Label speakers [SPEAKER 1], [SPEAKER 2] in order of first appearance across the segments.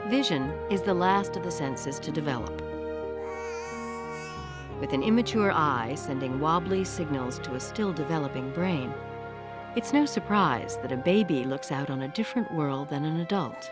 [SPEAKER 1] Vision is the last of the senses to develop. With an immature eye sending wobbly signals to a still developing brain, it's no surprise that a baby looks out on a different world than an adult.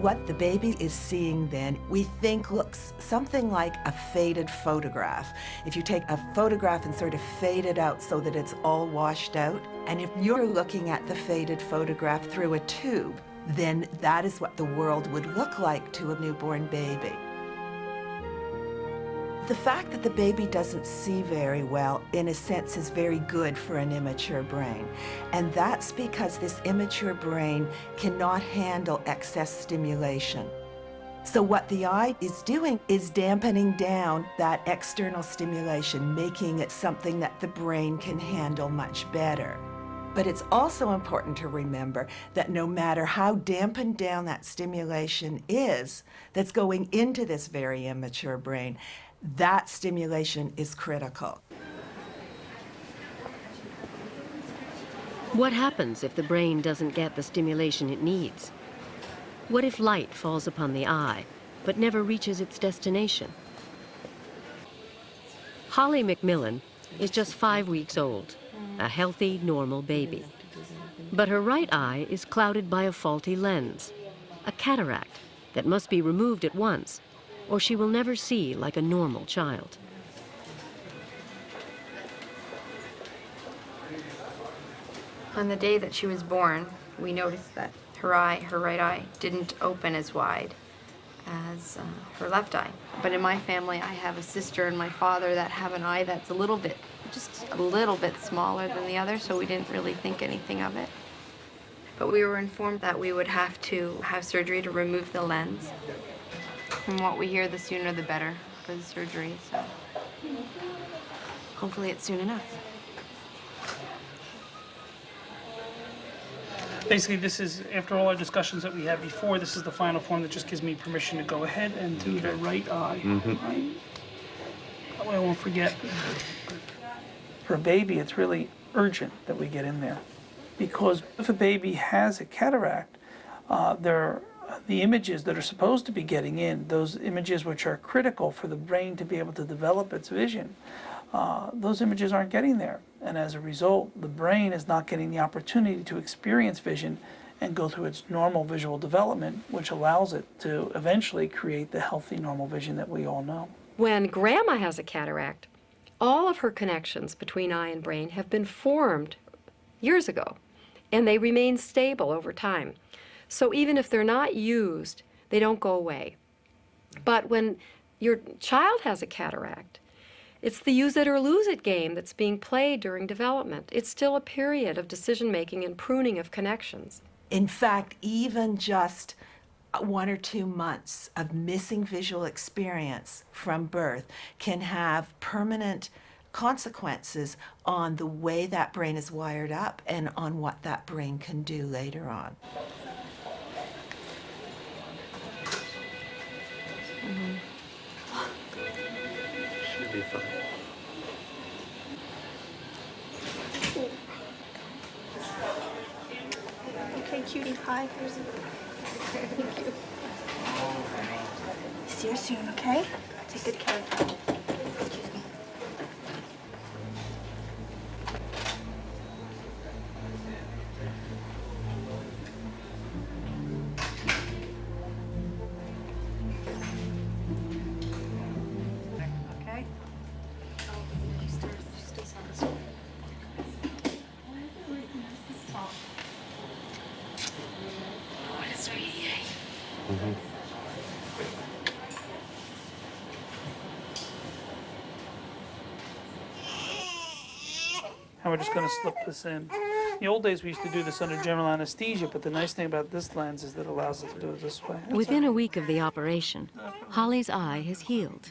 [SPEAKER 2] What the baby is seeing then, we think looks something like a faded photograph. If you take a photograph and sort of fade it out so that it's all washed out, and if you're looking at the faded photograph through a tube, then that is what the world would look like to a newborn baby. The fact that the baby doesn't see very well, in a sense, is very good for an immature brain. And that's because this immature brain cannot handle excess stimulation. So what the eye is doing is dampening down that external stimulation, making it something that the brain can handle much better. But it's also important to remember that no matter how dampened down that stimulation is that's going into this very immature brain, that stimulation is critical.
[SPEAKER 1] What happens if the brain doesn't get the stimulation it needs? What if light falls upon the eye, but never reaches its destination? Holly McMillan is just 5 weeks old, a healthy, normal baby. But her right eye is clouded by a faulty lens, a cataract that must be removed at once, or she will never see like a normal child.
[SPEAKER 3] On the day that she was born, we noticed that her right eye, didn't open as wide as her left eye. But in my family, I have a sister and my father that have an eye that's just a little bit smaller than the other, so we didn't really think anything of it. But we were informed that we would have to have surgery to remove the lens. From what we hear, the sooner the better for the surgery, so hopefully it's soon enough.
[SPEAKER 4] Basically, this is, after all our discussions that we had before, this is the final form that just gives me permission to go ahead and do the right eye. That way I won't forget. For a baby, it's really urgent that we get in there, because if a baby has a cataract, the images that are supposed to be getting in, those images which are critical for the brain to be able to develop its vision, those images aren't getting there. And as a result, the brain is not getting the opportunity to experience vision and go through its normal visual development, which allows it to eventually create the healthy, normal vision that we all know.
[SPEAKER 5] When Grandma has a cataract, all of her connections between eye and brain have been formed years ago, and they remain stable over time. So even if they're not used, they don't go away. But when your child has a cataract, it's the use it or lose it game that's being played during development. It's still a period of decision-making and pruning of connections.
[SPEAKER 2] In fact, even just 1 or 2 months of missing visual experience from birth can have permanent consequences on the way that brain is wired up and on what that brain can do later on.
[SPEAKER 6] Should be fine.
[SPEAKER 7] Okay, cutie pie. Thank you. See you soon, okay? Take good care of her. Excuse me. Okay?
[SPEAKER 3] What a sweetie, eh?
[SPEAKER 4] And we're just going to slip this in. In the old days, we used to do this under general anesthesia, but the nice thing about this lens is that it allows us to do it this way.
[SPEAKER 1] Within a week of the operation, Holly's eye has healed,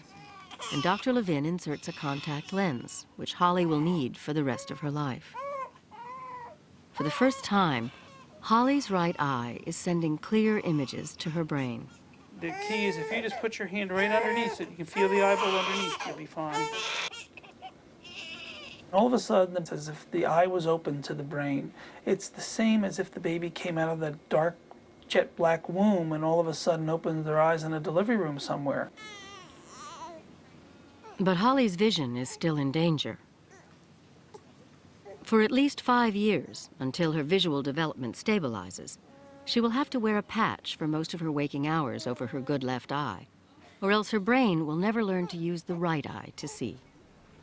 [SPEAKER 1] and Dr. Levin inserts a contact lens, which Holly will need for the rest of her life. For the first time, Holly's right eye is sending clear images to her brain.
[SPEAKER 4] The key is if you just put your hand right underneath so you can feel the eyeball underneath, you'll be fine. All of a sudden, it's as if the eye was open to the brain. It's the same as if the baby came out of the dark, jet black womb and all of a sudden opened their eyes in a delivery room somewhere.
[SPEAKER 1] But Holly's vision is still in danger. For at least 5 years, until her visual development stabilizes, she will have to wear a patch for most of her waking hours over her good left eye, or else her brain will never learn to use the right eye to see.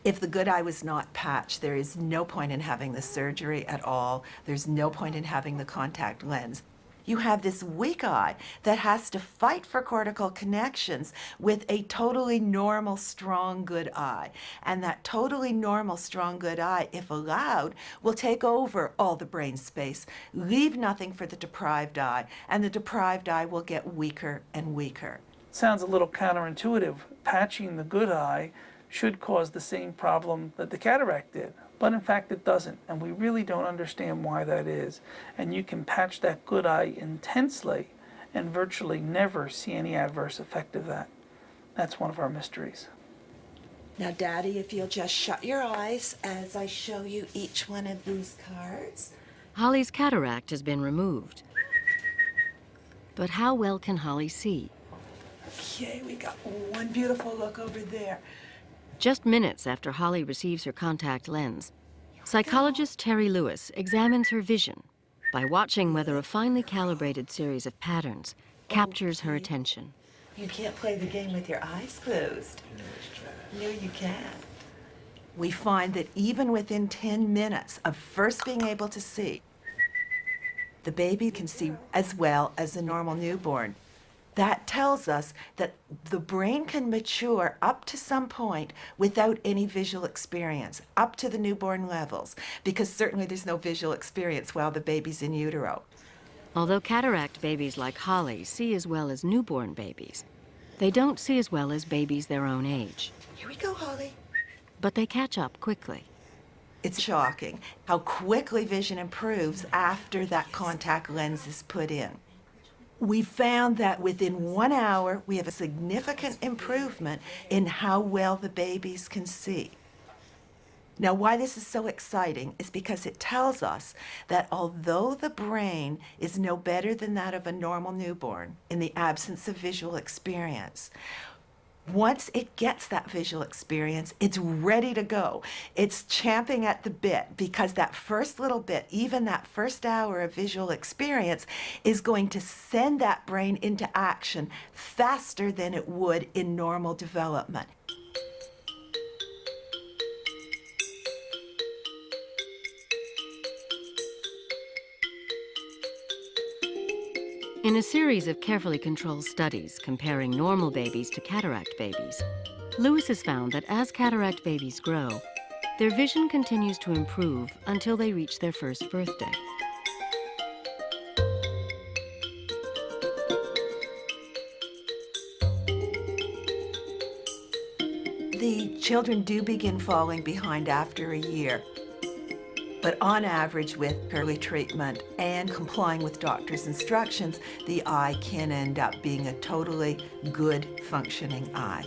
[SPEAKER 2] If the good eye was not patched, there is no point in having the surgery at all. There's no point in having the contact lens. You have this weak eye that has to fight for cortical connections with a totally normal, strong, good eye. And that totally normal, strong, good eye, if allowed, will take over all the brain space, leave nothing for the deprived eye, and the deprived eye will get weaker and weaker.
[SPEAKER 4] Sounds a little counterintuitive. Patching the good eye should cause the same problem that the cataract did. But in fact it doesn't, and we really don't understand why that is. And you can patch that good eye intensely and virtually never see any adverse effect of that. That's one of our mysteries.
[SPEAKER 2] Now, Daddy, if you'll just shut your eyes as I show you each one of these cards.
[SPEAKER 1] Holly's cataract has been removed. But how well can Holly see?
[SPEAKER 2] Okay, we got one beautiful look over there.
[SPEAKER 1] Just minutes after Holly receives her contact lens, psychologist Terry Lewis examines her vision by watching whether a finely calibrated series of patterns captures her attention.
[SPEAKER 2] You can't play the game with your eyes closed. No, you can't. We find that even within 10 minutes of first being able to see, the baby can see as well as a normal newborn. That tells us that the brain can mature up to some point without any visual experience, up to the newborn levels, because certainly there's no visual experience while the baby's in utero.
[SPEAKER 1] Although cataract babies like Holly see as well as newborn babies, they don't see as well as babies their own age.
[SPEAKER 2] Here we go, Holly.
[SPEAKER 1] But they catch up quickly.
[SPEAKER 2] It's shocking how quickly vision improves after that contact lens is put in. We found that within 1 hour, we have a significant improvement in how well the babies can see. Now, why this is so exciting is because it tells us that although the brain is no better than that of a normal newborn in the absence of visual experience, once it gets that visual experience, it's ready to go. It's champing at the bit because that first little bit, even that first hour of visual experience, is going to send that brain into action faster than it would in normal development.
[SPEAKER 1] In a series of carefully controlled studies comparing normal babies to cataract babies, Lewis has found that as cataract babies grow, their vision continues to improve until they reach their first birthday.
[SPEAKER 2] The children do begin falling behind after a year. But on average, with early treatment and complying with doctor's instructions, the eye can end up being a totally good functioning eye.